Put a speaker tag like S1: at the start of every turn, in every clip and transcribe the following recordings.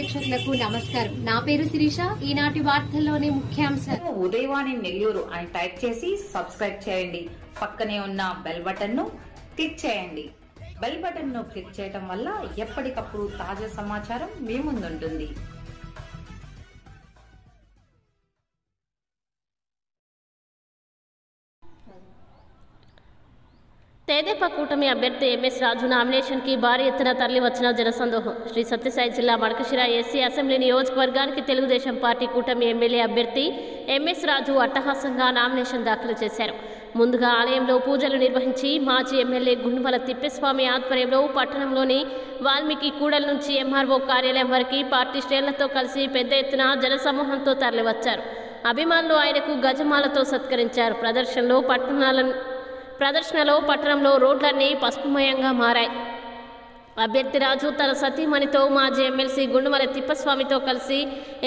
S1: ప్రేక్షకులకు నమస్కారం. నా పేరు శిరీష. ఈనాటి వార్తల్లోని ముఖ్యాంశాలు.
S2: ఉదయవాణి నెల్లూరు అని టైప్ చేసి సబ్స్క్రైబ్ చేయండి. పక్కనే ఉన్న బెల్ బటన్ ను క్లిక్ చేయండి. బెల్ బటన్ ను క్లిక్ చేయడం వల్ల ఎప్పటికప్పుడు తాజా సమాచారం మీ ముందుంటుంది.
S3: తెదేపా కూటమి అభ్యర్థి ఎంఎస్ రాజు నామినేషన్ కి భారీ ఎత్తున తరలి వచ్చిన జనసందోహం. శ్రీ సత్యసాయి జిల్లా మడకశిర ఎస్సీ అసెంబ్లీ నియోజకవర్గానికి తెలుగుదేశం పార్టీ కూటమి ఎమ్మెల్యే అభ్యర్థి ఎంఎస్ రాజు అట్టహాసంగా నామినేషన్ దాఖలు చేశారు. ముందుగా ఆలయంలో పూజలు నిర్వహించి మాజీ ఎమ్మెల్యే గుండుమల తిప్పేస్వామి ఆధ్వర్యంలో పట్టణంలోని వాల్మీకి కూడల నుంచి ఎంఆర్ఓ కార్యాలయం వరకు పార్టీ శ్రేణులతో కలిసి పెద్ద ఎత్తున జనసమూహంతో తరలివచ్చారు. అభిమానులు ఆయనకు గజమాలతో సత్కరించారు. ప్రదర్శనలో పట్టణంలో రోడ్లన్నీ పసుపుమయంగా మారాయి. అభ్యర్థి రాజు తన సతీమణితో మాజీ ఎమ్మెల్సీ గుండుమల తిప్పస్వామితో కలిసి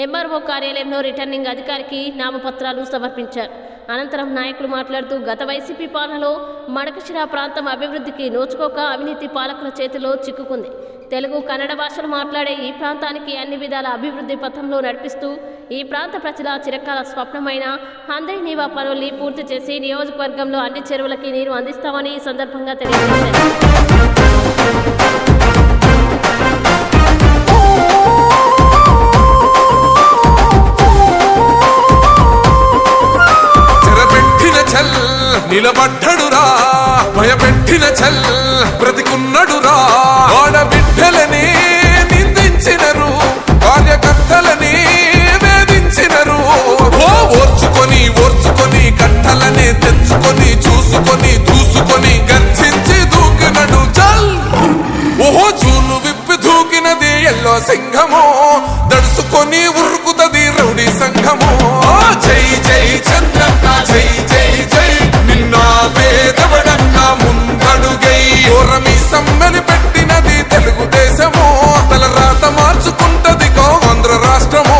S3: ఎంఆర్ఓ కార్యాలయంలో రిటర్నింగ్ అధికారికి నామపత్రాలు సమర్పించారు. అనంతరం నాయకులు మాట్లాడుతూ గత వైసీపీ పాలనలో మడకశిర ప్రాంతం అభివృద్ధికి నోచుకోక అవినీతి పాలకుల చేతిలో చిక్కుకుంది. తెలుగు కన్నడ భాషలు మాట్లాడే ఈ ప్రాంతానికి అన్ని విధాల అభివృద్ధి పథంలో నడిపిస్తూ ఈ ప్రాంత ప్రజల చిరకాల స్వప్నమైన హంద్రీ నీవా పనుల్ని పూర్తి చేసి నియోజకవర్గంలో అన్ని చెరువులకి నీరు అందిస్తామని ఈ సందర్భంగా తెలియజేశారు.
S4: నిలబడ్డడురా భయపెట్టిన చల్ బ్రతికున్నడురా ఆడబిడ్డలని నిందించినరు కార్యకర్తలని వేధించినరు. ఓర్చుకొని కట్టలని తెంచుకొని చూసుకొని దూసుకొని గర్జించి దూకినడు చల్. ఓహో చూలు విప్పి దూకినది ఎల్లో సింహము దడుసుకొని ఉరుకుతది రౌడీ సంఘము. జై జై చంద్రన్న జై జై జై నిన్న పేదవడన్న ముందడుగై ఓరమి సమ్మెలి పెట్టినది తెలుగుదేశము తల రాత మార్చుకుంటది ఆంధ్ర రాష్ట్రము.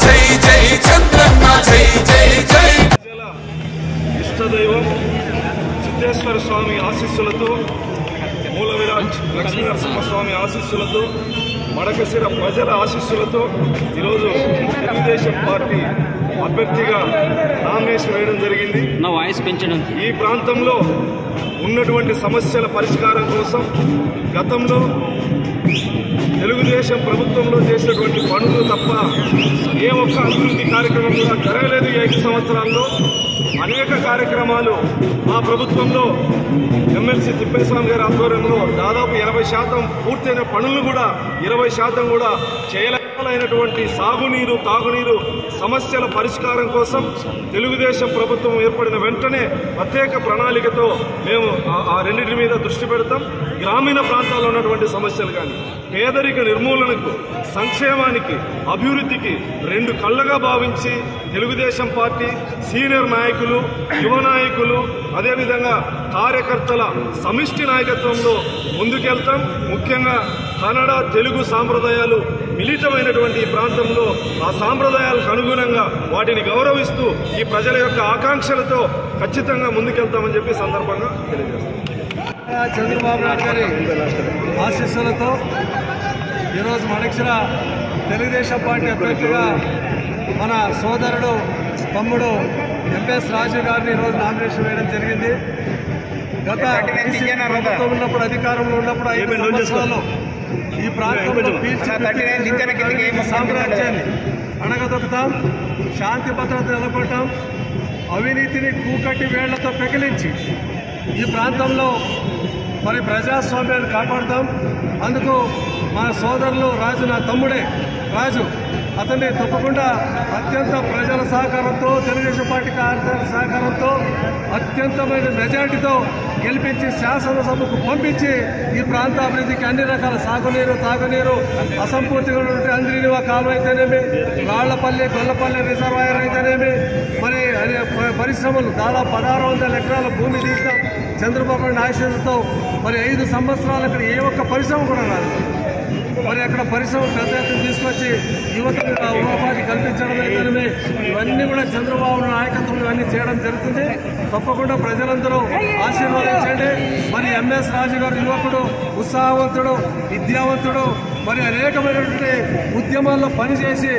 S4: జై జై చంద్రన్న జై జై జై.
S5: ఇష్టదైవం సిద్ధేశ్వర స్వామి ఆశీస్సులతో మూల విరాట్ లక్ష్మీ నరసింహస్వామి ఆశీస్సులతో మడకశిర ప్రజల ఆశీస్సులతో ఈరోజు తెలుగుదేశం పార్టీ అభ్యర్థిగా నామినేషన్ వేయడం జరిగింది.
S6: నా వాయిస్ పెంచడం
S5: ఈ ప్రాంతంలో ఉన్నటువంటి సమస్యల పరిష్కారం కోసం గతంలో తెలుగుదేశం ప్రభుత్వంలో చేసినటువంటి పనులు తప్ప ఏ ఒక్క అభివృద్ధి కార్యక్రమం కూడా జరగలేదు. ఈ 5 సంవత్సరాల్లో అనేక కార్యక్రమాలు మా ప్రభుత్వంలో ఎమ్మెల్సీ తిప్పేస్వామి గారి ఆధ్వర్యంలో దాదాపు 80% పూర్తయిన పనులను కూడా 20% కూడా చేయలేనటువంటి సాగునీరు తాగునీరు సమస్యల పరిష్కారం కోసం తెలుగుదేశం ప్రభుత్వం ఏర్పడిన వెంటనే ప్రత్యేక ప్రణాళికతో మేము ఆ రెండింటి మీద దృష్టి పెడతాం. గ్రామీణ ప్రాంతాల్లో ఉన్నటువంటి సమస్యలు కానీ పేదరిక నిర్మూలనకు సంక్షేమానికి అభివృద్ధికి 2 కళ్ళగా భావించి తెలుగుదేశం పార్టీ సీనియర్ నాయకులు యువ నాయకులు అదేవిధంగా కార్యకర్తల సమిష్టి నాయకత్వంలో ముందుకెళ్తాం. ముఖ్యంగా కన్నడ తెలుగు సాంప్రదాయాలు మిళితమైనటువంటి ఈ ప్రాంతంలో ఆ సాంప్రదాయాలకు అనుగుణంగా వాటిని గౌరవిస్తూ ఈ ప్రజల యొక్క ఆకాంక్షలతో ఖచ్చితంగా ముందుకెళ్తామని చెప్పి సందర్భంగా తెలియజేస్తాం.
S7: చంద్రబాబు నాయుడు గారి ఆశీస్సులతో ఈరోజు మడకశిర తెలుగుదేశం పార్టీ అభ్యర్థిగా మన సోదరుడు తమ్ముడు ఎంఎస్ రాజు గారిని ఈరోజు నామినేషన్ వేయడం జరిగింది. గత ప్రభుత్వం ఉన్నప్పుడు అధికారంలో ఉన్నప్పుడు 5 సంవత్సరాలు ఈ ప్రాంతంలో సామ్రాజ్యాన్ని అణగదొక్కుతాం, శాంతి భద్రత నిలబడతాం, అవినీతిని కూకట్టి వేళ్లతో పెకిలించి ఈ ప్రాంతంలో మరి ప్రజాస్వామ్యాన్ని కాపాడుతాం. అందుకు మా సోదరులు రాజు నా తమ్ముడే రాజు అతన్ని తప్పకుండా అత్యంత ప్రజల సహకారంతో తెలుగుదేశం పార్టీ కార్యకర్తల సహకారంతో అత్యంతమైన మెజార్టీతో గెలిపించి శాసనసభకు పంపించి ఈ ప్రాంత అభివృద్ధికి అన్ని రకాల సాగునీరు తాగునీరు అసంపూర్తిగా ఉన్నటువంటి హంద్రీ కాలువ అయితేనేమి రాళ్లపల్లి గొల్లపల్లి రిజర్వాయర్ అయితేనేమి మరి పరిశ్రమలు దాదాపు 1600 ఎకరాల భూమి తీసిన చంద్రబాబు నాయుడు ఆశీస్సులతో మరి 5 సంవత్సరాల ఇక్కడ ఏ ఒక్క పరిశ్రమ కూడా రాదు. మరి అక్కడ పరిశ్రమలు పెద్ద ఎత్తున తీసుకొచ్చి యువతకు ఉపాధి కల్పించడం అయితేనే ఇవన్నీ కూడా చంద్రబాబు నాయకత్వంలో అన్ని చేయడం జరుగుతుంది. తప్పకుండా ప్రజలందరూ ఆశీర్వదించండి. మరి ఎంఎస్ రాజు గారు యువకుడు, ఉత్సాహవంతుడు, విద్యావంతుడు, మరి అనేకమైనటువంటి ఉద్యమాల్లో పనిచేసి